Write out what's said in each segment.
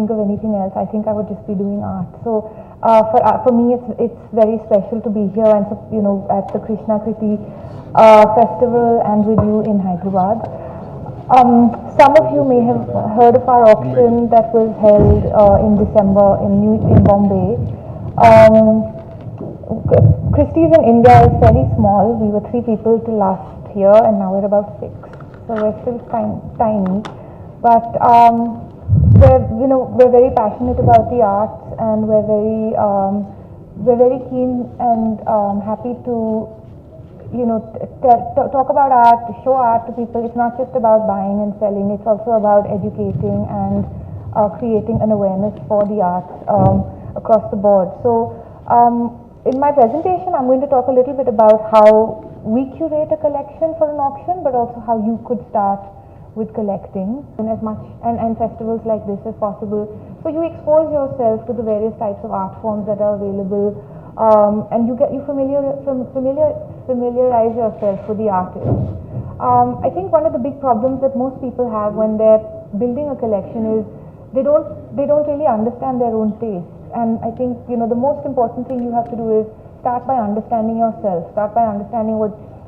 think of anything else. I think I would just be doing art. So for me, it's very special to be here and at the Krishna Kriti festival and with you in Hyderabad. Some of you may have heard of our auction that was held in December in Bombay. Christie's in India is fairly small. We were 3 people till last year, and now we're about 6. So we're still tiny, but we're very passionate about the arts, and we're very keen and happy to talk about art, show art to people. It's not just about buying and selling. It's also about educating and creating an awareness for the arts across the board. So in my presentation, I'm going to talk a little bit about how we curate a collection for an auction, but also how you could start with collecting and as much and festivals like this as possible. So you expose yourself to the various types of art forms that are available, and you familiarize yourself with the artist. I think one of the big problems that most people have when they're building a collection is they don't really understand their own taste. And I think the most important thing you have to do is start by understanding yourself. Start by understanding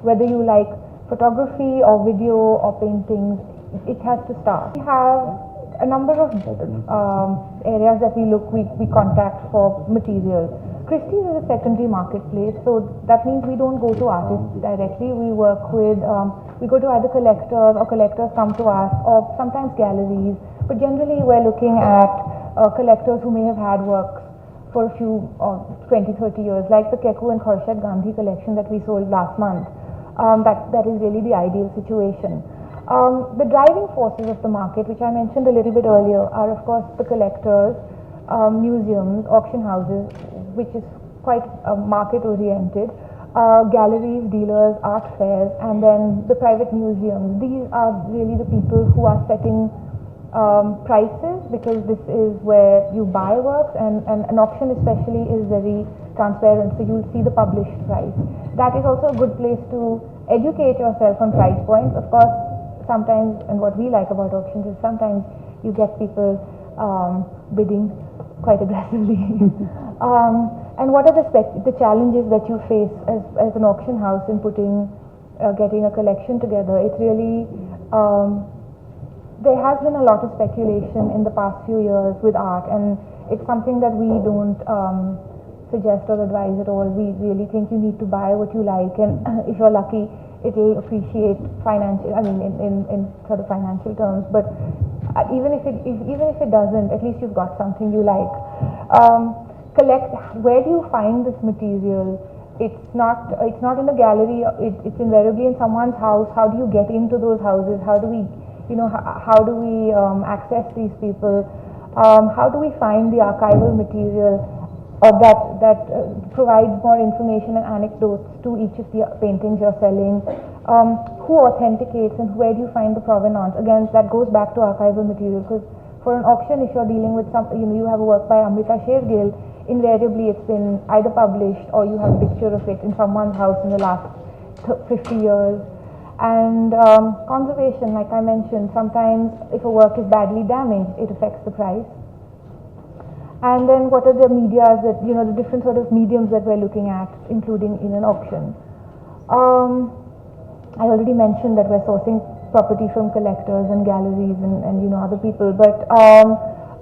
whether you like photography or video or paintings. It has to start. We have a number of areas that we contact for material. Christie's is a secondary marketplace, so that means we don't go to artists directly. We work with, we go to either collectors, or collectors come to us, or sometimes galleries. But generally, we're looking at collectors who may have had works for a few 20, 30 years, like the Keku and Khorshad Gandhi collection that we sold last month. That is really the ideal situation. The driving forces of the market, which I mentioned a little bit earlier, are of course the collectors, museums, auction houses, which is quite market oriented, galleries, dealers, art fairs, and then the private museums. These are really the people who are setting prices, because this is where you buy works, and an auction especially is very transparent, so you'll see the published price. That is also a good place to educate yourself on price points. Of course, sometimes, and what we like about auctions is sometimes you get people bidding quite aggressively. And what are the challenges that you face as an auction house in getting a collection together? It's really there has been a lot of speculation in the past few years with art, and it's something that we don't suggest or advise at all. We really think you need to buy what you like, and if you're lucky, it'll appreciate in sort of financial terms. But even if it doesn't, at least you've got something you like. Where do you find this material? It's not in a gallery. It's invariably in someone's house. How do you get into those houses? How do we access these people? How do we find the archival material that provides more information and anecdotes to each of the paintings you're selling? Who authenticates, and where do you find the provenance? Again, that goes back to archival material, because for an auction, if you're dealing with you have a work by Amrita Shergill, invariably it's been either published or you have a picture of it in someone's house in the last 50 years. And conservation, like I mentioned, sometimes if a work is badly damaged, it affects the price. And then what are the medias that, the different sort of mediums that we're looking at, including in an auction. I already mentioned that we're sourcing property from collectors and galleries and other people, but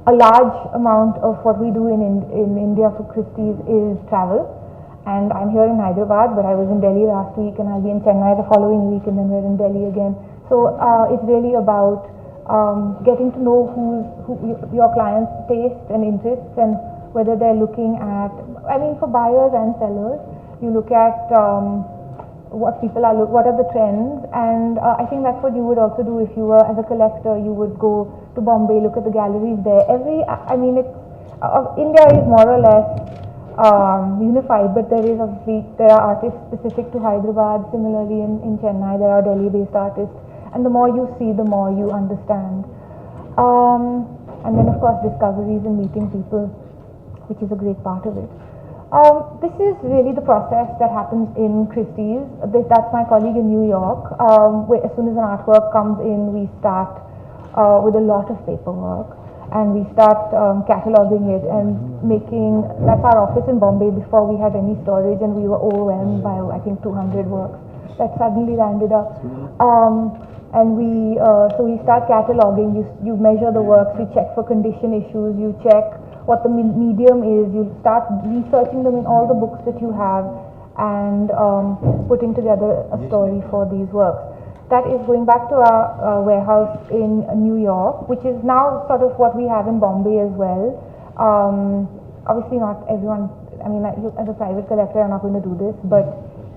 a large amount of what we do in India for Christie's is travel. And I'm here in Hyderabad, but I was in Delhi last week, and I'll be in Chennai the following week, and then we're in Delhi again. So it's really about getting to know who your clients' tastes and interests, and whether they're looking at, for buyers and sellers, you look at what are the trends, and I think that's what you would also do if you were, as a collector, you would go to Bombay, look at the galleries there. India is more or less unified, but there are artists specific to Hyderabad. Similarly, in Chennai, there are Delhi-based artists, and the more you see, the more you understand. And then, of course, discoveries and meeting people, which is a great part of it. This is really the process that happens in Christie's. That's my colleague in New York. As soon as an artwork comes in, we start with a lot of paperwork. and we start cataloging it and making. That's our office in Bombay before we had any storage, and we were overwhelmed by I think 200 works that suddenly landed up. And so we start cataloging. You measure the works, you check for condition issues, you check what the medium is, you start researching them in all the books that you have, and putting together a story for these works. That is going back to our warehouse in New York, which is now sort of what we have in Bombay as well. Obviously not everyone, I mean, you, as a private collector, are not going to do this, but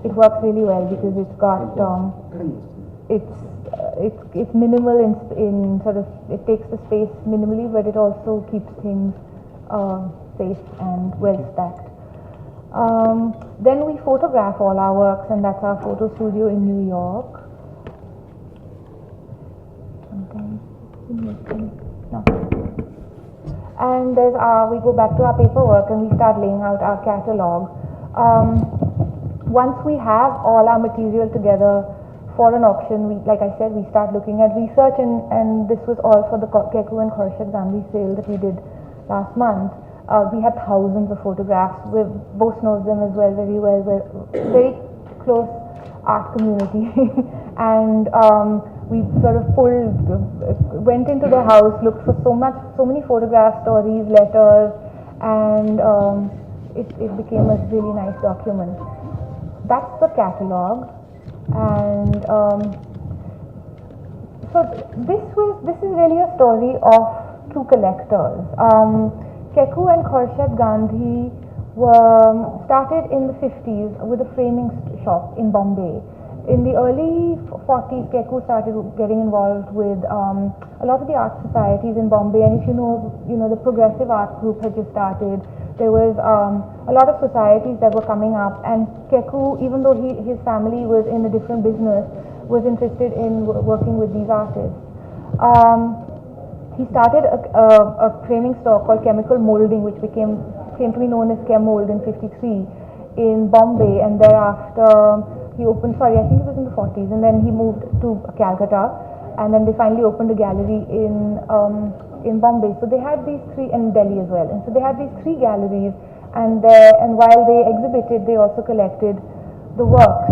it works really well because it's got, it's minimal in sort of, it takes the space minimally, but it also keeps things safe and well stacked. Then we photograph all our works, and that's our photo studio in New York. No. And there's we go back to our paperwork and we start laying out our catalog. Once we have all our material together for an auction, like I said, we start looking at research, and this was all for the Keku and Khorshad Gandhi sale that we did last month. We had thousands of photographs. We both know them as well, very well. We're very close art community, and we sort of went into the house, looked for so many photographs, stories, letters, and it became a really nice document. That's the catalog, and so this is really a story of two collectors. Keku and Khorshad Gandhi were started in the 50s with a framing shop in Bombay. In the early 40s, Keku started getting involved with a lot of the art societies in Bombay, and if you know, the Progressive Art Group had just started. There was a lot of societies that were coming up, and Keku, even though his family was in a different business, was interested in working with these artists. He started a framing store called Chemical Molding, which came to be known as Chem Mold in '53 in Bombay, and thereafter he opened, I think it was in the 40s, and then he moved to Calcutta, and then they finally opened a gallery in Bombay. So they had these three, in Delhi as well, and so they had these three galleries, and while they exhibited, they also collected the works.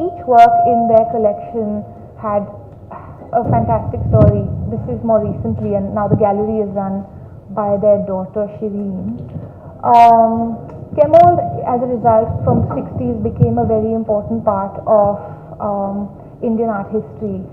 Each work in their collection had a fantastic story. This is more recently, and now the gallery is run by their daughter Shireen. Chemold, as a result, from the 60s became a very important part of Indian art history.